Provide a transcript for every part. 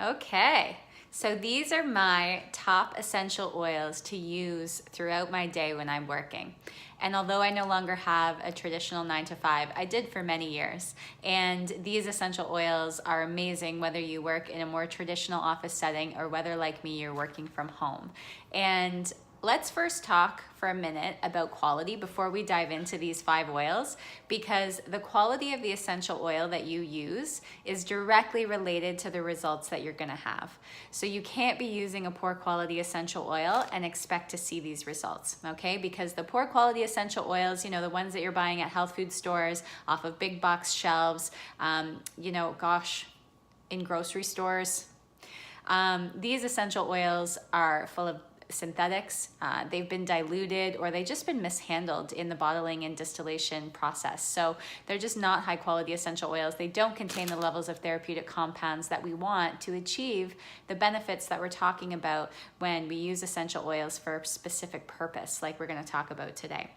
Okay, so these are my top essential oils to use throughout my day when I'm working. And although I no longer have a traditional 9 to 5, I did for many years. And these essential oils are amazing whether you work in a more traditional office setting or whether, like me, you're working from home. And let's first talk for a minute about quality before we dive into these 5 oils, because the quality of the essential oil that you use is directly related to the results that you're gonna have. So you can't be using a poor quality essential oil and expect to see these results, okay? Because the poor quality essential oils, you know, the ones that you're buying at health food stores, off of big box shelves, in grocery stores, these essential oils are full of synthetics. They've been diluted or they've just been mishandled in the bottling and distillation process. So they're just not high quality essential oils. They don't contain the levels of therapeutic compounds that we want to achieve the benefits that we're talking about when we use essential oils for a specific purpose, like we're going to talk about today.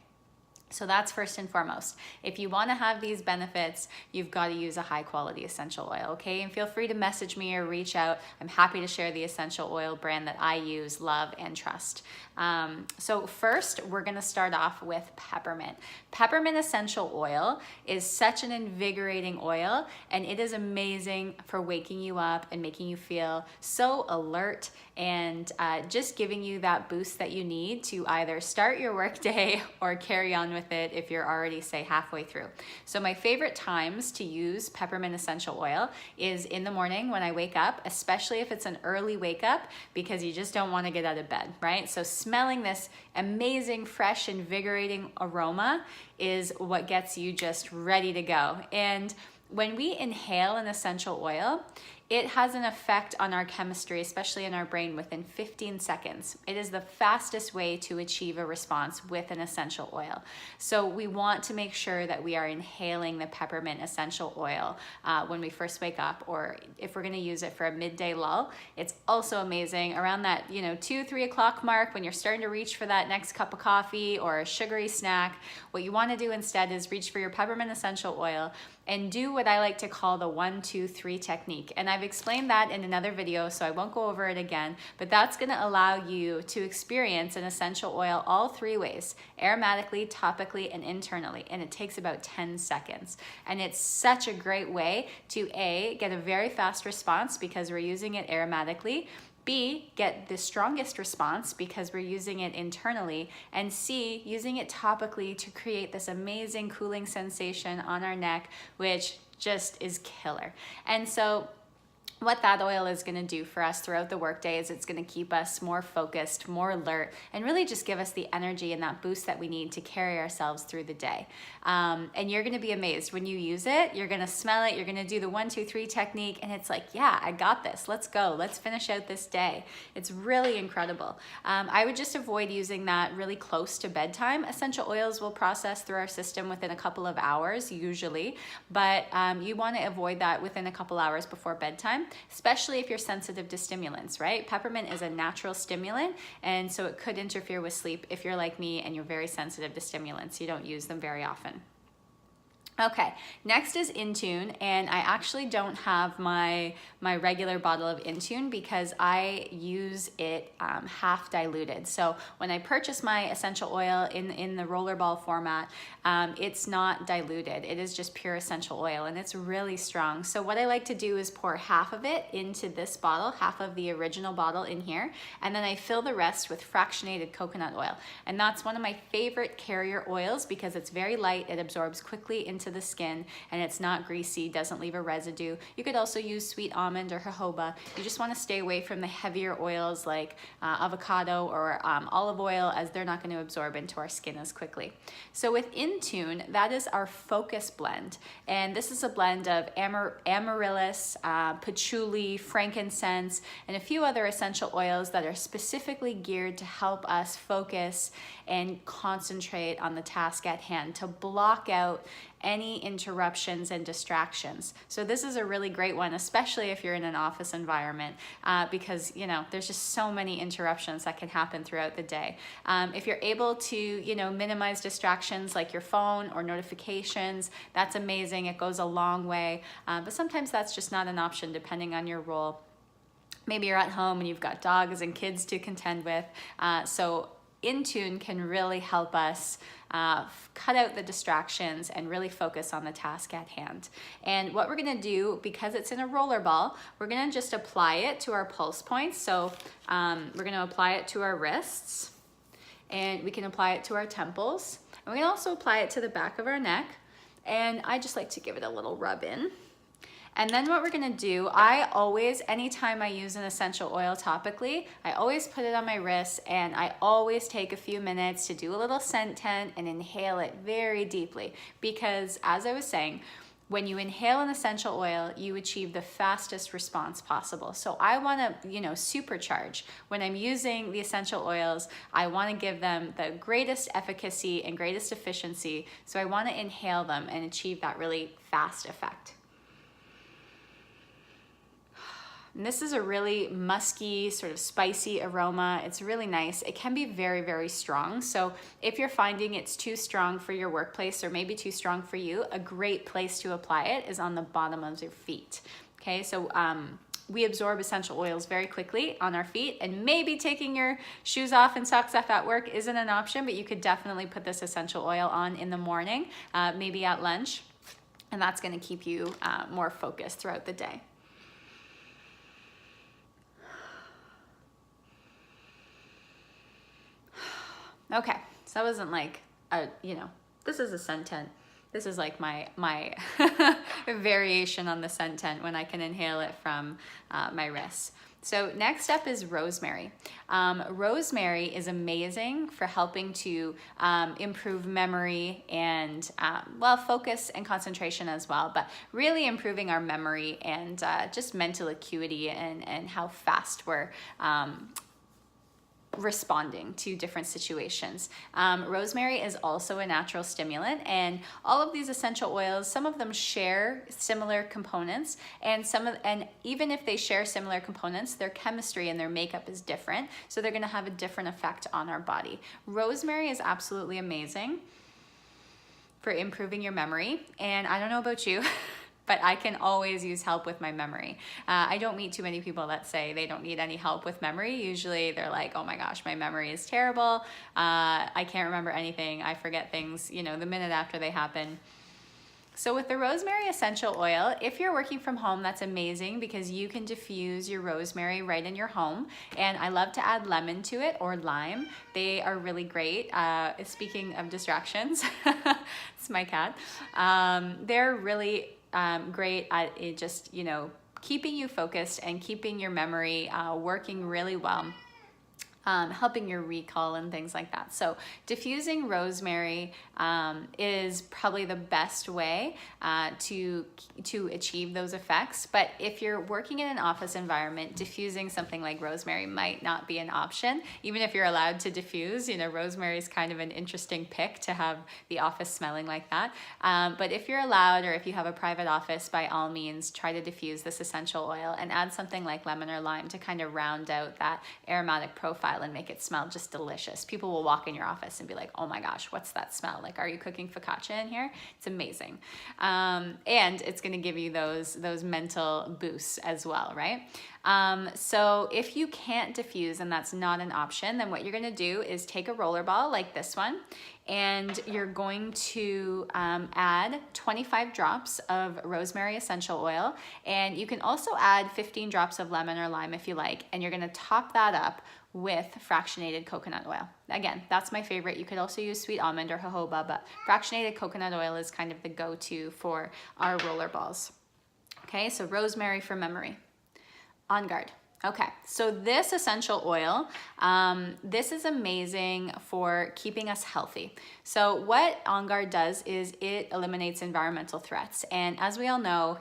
So that's first and foremost. If you want to have these benefits, you've got to use a high quality essential oil, okay? And feel free to message me or reach out. I'm happy to share the essential oil brand that I use, love, and trust. So first, we're going to start off with peppermint. Peppermint essential oil is such an invigorating oil, and it is amazing for waking you up and making you feel so alert and just giving you that boost that you need to either start your workday or carry on with it if you're already, say, halfway through. So my favorite times to use peppermint essential oil is in the morning when I wake up, especially if it's an early wake up, because you just don't want to get out of bed, right? So smelling this amazing, fresh, invigorating aroma is what gets you just ready to go. And when we inhale an essential oil, it has an effect on our chemistry, especially in our brain, within 15 seconds. It is the fastest way to achieve a response with an essential oil. So we want to make sure that we are inhaling the peppermint essential oil when we first wake up, or if we're gonna use it for a midday lull. It's also amazing around that 2-3 o'clock mark when you're starting to reach for that next cup of coffee or a sugary snack. What you wanna do instead is reach for your peppermint essential oil and do what I like to call the 1-2-3 technique. And I've explained that in another video, so I won't go over it again, but that's gonna allow you to experience an essential oil all 3 ways: aromatically, topically, and internally. And it takes about 10 seconds. And it's such a great way to A, get a very fast response because we're using it aromatically, B, get the strongest response because we're using it internally, and C, using it topically to create this amazing cooling sensation on our neck, which just is killer. And so what that oil is going to do for us throughout the workday is it's going to keep us more focused, more alert, and really just give us the energy and that boost that we need to carry ourselves through the day. And you're going to be amazed when you use it. You're going to smell it. You're going to do the 1-2-3 technique, and it's like, yeah, I got this. Let's go. Let's finish out this day. It's really incredible. I would just avoid using that really close to bedtime. Essential oils will process through our system within a couple of hours usually, but you want to avoid that within a couple hours before bedtime, especially if you're sensitive to stimulants, right? Peppermint is a natural stimulant, and so it could interfere with sleep if you're like me and you're very sensitive to stimulants. You don't use them very often. Okay, next is InTune, and I actually don't have my regular bottle of InTune because I use it half diluted. So when I purchase my essential oil in the rollerball format, it's not diluted. It is just pure essential oil, and it's really strong. So what I like to do is pour half of it into this bottle, half of the original bottle in here, and then I fill the rest with fractionated coconut oil. And that's one of my favorite carrier oils because it's very light, it absorbs quickly into the skin, and it's not greasy, doesn't leave a residue. You could also use sweet almond or jojoba. You just want to stay away from the heavier oils like avocado or olive oil, as they're not going to absorb into our skin as quickly. So with InTune, that is our focus blend, and this is a blend of amaryllis, patchouli, frankincense, and a few other essential oils that are specifically geared to help us focus and concentrate on the task at hand, to block out any interruptions and distractions. So this is a really great one, especially if you're in an office environment, because there's just so many interruptions that can happen throughout the day. If you're able to minimize distractions like your phone or notifications, that's amazing. It goes a long way, but sometimes that's just not an option depending on your role. Maybe you're at home and you've got dogs and kids to contend with. So InTune can really help us cut out the distractions and really focus on the task at hand. And what we're gonna do, because it's in a roller ball, we're gonna just apply it to our pulse points. So we're gonna apply it to our wrists, and we can apply it to our temples. And we can also apply it to the back of our neck. And I just like to give it a little rub in. And then what we're gonna do, I always, anytime I use an essential oil topically, I always put it on my wrists, and I always take a few minutes to do a little scent tent and inhale it very deeply. Because as I was saying, when you inhale an essential oil, you achieve the fastest response possible. So I wanna, supercharge. When I'm using the essential oils, I wanna give them the greatest efficacy and greatest efficiency. So I wanna inhale them and achieve that really fast effect. And this is a really musky, sort of spicy aroma. It's really nice. It can be very, very strong. So if you're finding it's too strong for your workplace or maybe too strong for you, a great place to apply it is on the bottom of your feet. Okay, so we absorb essential oils very quickly on our feet, and maybe taking your shoes off and socks off at work isn't an option, but you could definitely put this essential oil on in the morning, maybe at lunch, and that's gonna keep you more focused throughout the day. Okay, so that wasn't like this is a scent tent. This is like my variation on the scent tent when I can inhale it from my wrists. So next up is rosemary. Rosemary is amazing for helping to improve memory and focus and concentration as well, but really improving our memory and just mental acuity and how fast we're responding to different situations. Rosemary is also a natural stimulant, and all of these essential oils, some of them share similar components, and even if they share similar components, their chemistry and their makeup is different, so they're going to have a different effect on our body. Rosemary is absolutely amazing for improving your memory, and I don't know about you, but I can always use help with my memory. I don't meet too many people that say they don't need any help with memory. Usually they're like, oh my gosh, my memory is terrible. I can't remember anything. I forget things, the minute after they happen. So with the rosemary essential oil, if you're working from home, that's amazing because you can diffuse your rosemary right in your home. And I love to add lemon to it or lime. They are really great. Speaking of distractions, it's my cat. They're really great at it, just keeping you focused and keeping your memory working really well, helping your recall and things like that. So diffusing rosemary is probably the best way to achieve those effects. But if you're working in an office environment, diffusing something like rosemary might not be an option. Even if you're allowed to diffuse, rosemary is kind of an interesting pick to have the office smelling like that. But if you're allowed, or if you have a private office, by all means, try to diffuse this essential oil and add something like lemon or lime to kind of round out that aromatic profile and make it smell just delicious. People will walk in your office and be like, oh my gosh, what's that smell? Like, are you cooking focaccia in here? It's amazing. And it's gonna give you those mental boosts as well, right? So if you can't diffuse and that's not an option, then what you're gonna do is take a roller ball like this one, and you're going to add 25 drops of rosemary essential oil, and you can also add 15 drops of lemon or lime if you like, and you're gonna top that up with fractionated coconut oil. Again, that's my favorite. You could also use sweet almond or jojoba, but fractionated coconut oil is kind of the go-to for our roller balls. Okay, so rosemary for memory. OnGuard. Okay, so this essential oil, this is amazing for keeping us healthy. So what OnGuard does is it eliminates environmental threats. And as we all know,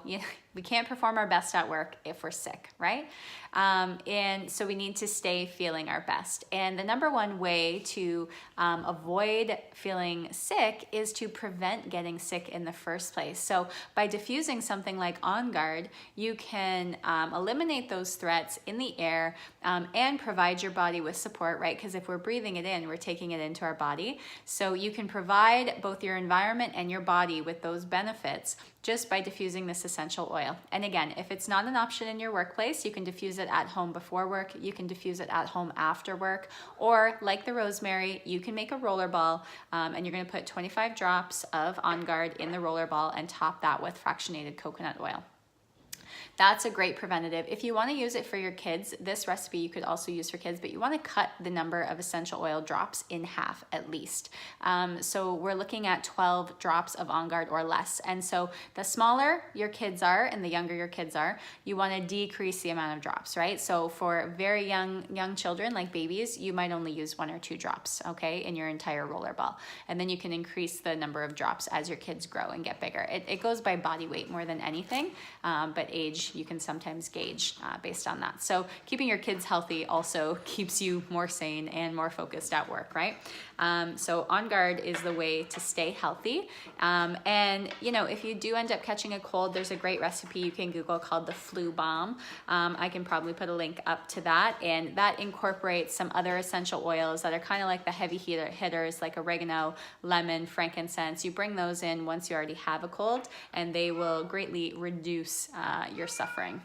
we can't perform our best at work if we're sick, right? And so we need to stay feeling our best. And the number one way to avoid feeling sick is to prevent getting sick in the first place. So by diffusing something like OnGuard, you can eliminate those threats in the air and provide your body with support, right? Because if we're breathing it in, we're taking it into our body. So you can provide both your environment and your body with those benefits just by diffusing this essential oil. And again, if it's not an option in your workplace, you can diffuse it at home before work, you can diffuse it at home after work, or like the rosemary, you can make a rollerball and you're gonna put 25 drops of OnGuard in the rollerball and top that with fractionated coconut oil. That's a great preventative. If you want to use it for your kids, this recipe you could also use for kids, but you want to cut the number of essential oil drops in half at least. So we're looking at 12 drops of OnGuard or less. And so the smaller your kids are and the younger your kids are, you want to decrease the amount of drops, right? So for very young children, like babies, you might only use 1 or 2 drops, okay, in your entire rollerball. And then you can increase the number of drops as your kids grow and get bigger. It goes by body weight more than anything, but age you can sometimes gauge based on that. So keeping your kids healthy also keeps you more sane and more focused at work, right? So OnGuard is the way to stay healthy. And you know, if you do end up catching a cold, there's a great recipe you can Google called the flu bomb. I can probably put a link up to that, and that incorporates some other essential oils that are kind of like the heavy hitters like oregano, lemon, frankincense. You bring those in once you already have a cold, and they will greatly reduce your suffering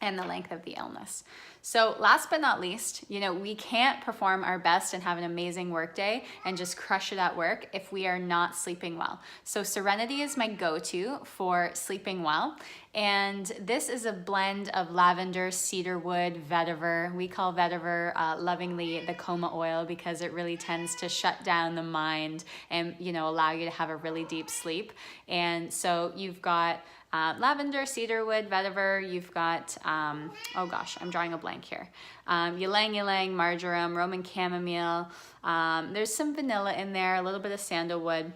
and the length of the illness. So last but not least, you know, we can't perform our best and have an amazing workday and just crush it at work if we are not sleeping well. So Serenity is my go-to for sleeping well. And this is a blend of lavender, cedarwood, vetiver. We call vetiver lovingly the coma oil because it really tends to shut down the mind and, you know, allow you to have a really deep sleep. And so you've got lavender, cedarwood, vetiver. You've got, oh gosh, I'm drawing a blank here. Ylang ylang, marjoram, Roman chamomile. There's some vanilla in there, a little bit of sandalwood.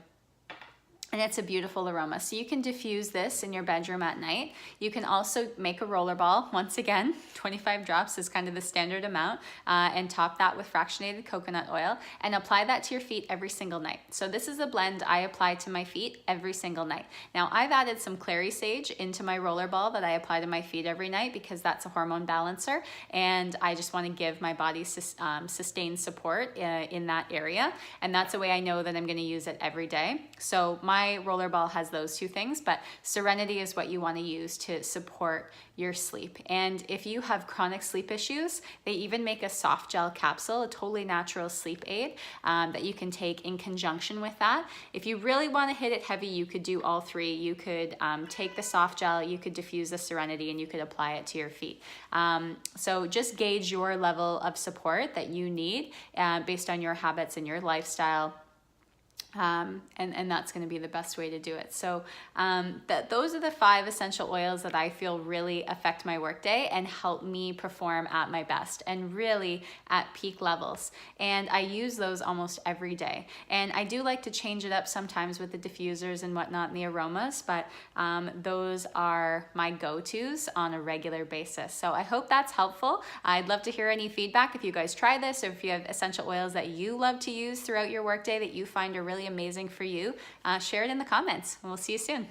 And it's a beautiful aroma. So you can diffuse this in your bedroom at night. You can also make a rollerball. Once again, 25 drops is kind of the standard amount, and top that with fractionated coconut oil and apply that to your feet every single night. So this is a blend I apply to my feet every single night. Now I've added some clary sage into my rollerball that I apply to my feet every night because that's a hormone balancer, and I just want to give my body sustained support in that area. And that's the way I know that I'm going to use it every day. So my rollerball has those two things, but Serenity is what you want to use to support your sleep. And if you have chronic sleep issues, they even make a soft gel capsule, a totally natural sleep aid that you can take in conjunction with that. If you really want to hit it heavy, you could do all three. You could take the soft gel, you could diffuse the Serenity, and you could apply it to your feet. So just gauge your level of support that you need based on your habits and your lifestyle. And that's going to be the best way to do it. So those are the 5 essential oils that I feel really affect my workday and help me perform at my best and really at peak levels. And I use those almost every day. And I do like to change it up sometimes with the diffusers and whatnot and the aromas, but those are my go-tos on a regular basis. So I hope that's helpful. I'd love to hear any feedback if you guys try this, or if you have essential oils that you love to use throughout your workday that you find are really amazing for you. Share it in the comments, and we'll see you soon.